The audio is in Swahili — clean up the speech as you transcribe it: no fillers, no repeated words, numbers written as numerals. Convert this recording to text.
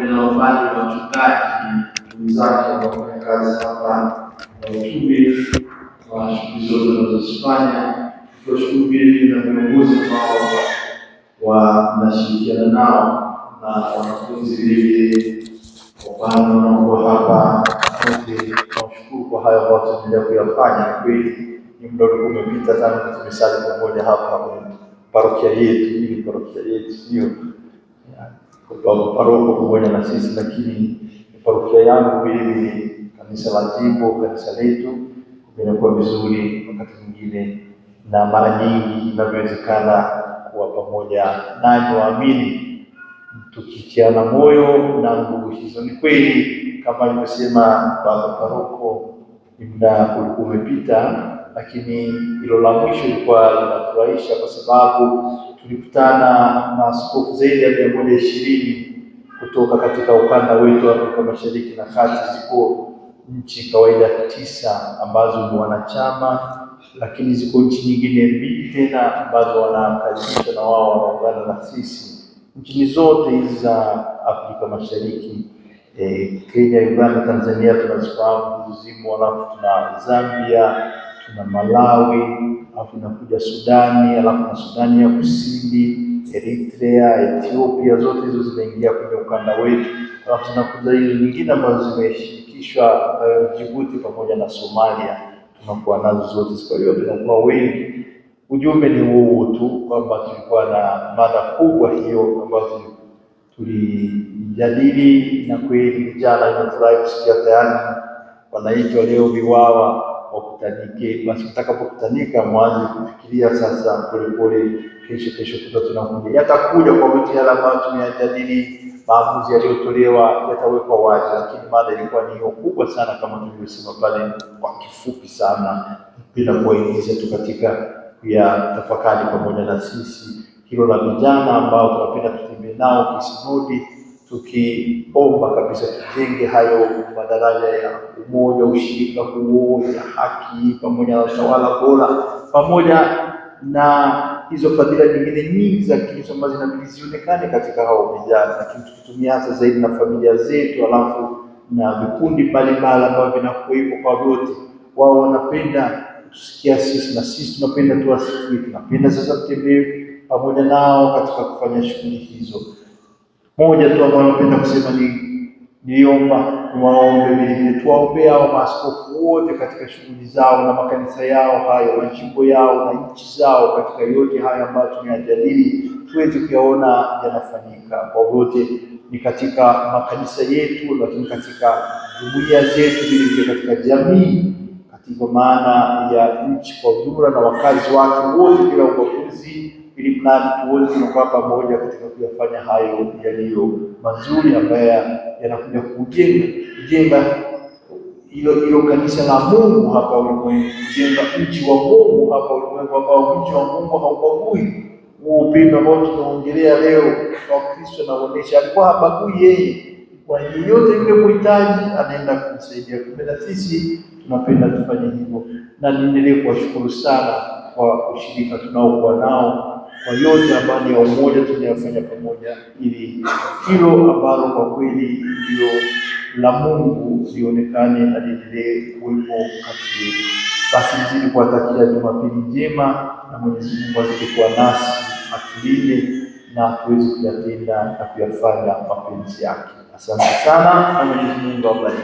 pamoja na wafanya wachungaji wenzake wanaofanya kazi hapa na utume wa shughuli zote wanazozifanya. Tunashukuru vile na viongozi ambao wanashirikiana nao na wanafunzi vile wapano wanaokuwa hapa. Tunashukuru kwa hayo ambayo tunaendelea kuyafanya. Kweli ni muda ulikuwa umepita tangu tumesali pamoja hapa kwenye parokia yetu. Hii parokia yetu sio kwa paroko pamoja na sisi, lakini parokia yangu vile kanisa la jimbo, kanisa letu inakuwa vizuri wakati mwingine, na mara nyingi inavyowezekana kuwa pamoja nanyi waamini, tukikiana moyo na nguvu hizo. Ni kweli kama alivyosema baba paroko, muda ulikuwa umepita, lakini hilo la mwisho lilikuwa linafurahisha kwa sababu tulikutana na askofu zaidi ya 120 kutoka katika ukanda wetu wa Afrika Mashariki na Kati. Ziko nchi kawaida 9 ambazo ni wanachama, lakini ziko nchi nyingine 2 tena ambazo wanakaribisha na wao wanaungana na sisi. Nchi zote hizi za Afrika Mashariki, Kenya, Uganda, Tanzania tunazifahamu zimo, alafu tuna Zambia, tuna Malawi, alafu tunakuja Sudani, alafu na Sudani ya Kusini, Eritrea, Ethiopia, zote hizo zinaingia kwenye ukanda wetu. Alafu tunakuja hizo nyingine ambazo zimeshirikishwa, Djibouti pamoja na Somalia, tunakuwa nazo zote. Kwa hiyo tunakuwa wengi. Ujumbe ni huo tu kwamba tulikuwa na mada kubwa hiyo ambayo tulijadili, na kweli vijana wanafurahi kusikia tayari wanaitwa leo viwawa wakutanike. Basi tutakapokutanika mwanze kufikiria sasa polepole, kesho tunakuja, yatakuja kwa wote yale ambayo tumeyajadili, maamuzi yaliyotolewa yatawekwa wazi, lakini mada ilikuwa ni hiyo kubwa sana kama tulivyosema pale kwa kifupi sana, bila kuingiza tu katika ya tafakari pamoja na sisi hilo la vijana ambao tunapenda tutembee nao kisinodi, tukiomba kabisa tujenge hayo madaraja ya umoja, ushirika huo, ya haki pamoja na utawala bora, pamoja na hizo fadhila nyingine nyingi za Kristo ambazo zinabidi zionekane katika hao vijana, lakini tukitumia hasa zaidi na familia zetu, alafu na vikundi mbalimbali ambavyo vinakuwepo kwa wote. Wao wanapenda tusikia sisi na sisi tunapenda tuwasikie, tunapenda sasa tutembee pamoja nao katika kufanya shughuli hizo. Moja tu ambalo napenda kusema niomba niwaombe vile tuwaombee hao maaskofu wote katika shughuli zao na makanisa yao hayo, majimbo yao na nchi zao, katika yote haya ambayo tumeyajadili tuweze kuyaona yanafanyika kwa wote, ni katika makanisa yetu, lakini katika jumuiya zetu, vile katika jamii, katika maana ya nchi kwa ujumla na wakazi wake wote bila ubaguzi, ili mradi tuweze kukaa pamoja katika kuyafanya hayo yaliyo mazuri ambayo yanakuja kujenga hilo kanisa la Mungu hapa ulimwengu, kujenga mji wa Mungu hapa ulimwengu, ambao mji wa Mungu haubagui. Upendo ambao tunaongelea leo kwa Kristo anaonyesha alikuwa habagui yeye, kwa yeyote yule muhitaji anaenda kumsaidia. Kumbe sisi tunapenda tufanye hivyo, na niendelee kuwashukuru sana kwa ushirika tunaokuwa nao, kwa yote ambayo ni ya umoja tunayofanya pamoja, ili hilo ambalo kwa kweli ndio la Mungu lionekane na liendelee kuwepo kati yetu. Basi nizidi kuwatakia Jumapili njema, na Mwenyezi Mungu azidi kuwa nasi, atulinde na tuweze kuyatenda na kuyafanya mapenzi yake. Asante sana, na Mwenyezi Mungu awabariki.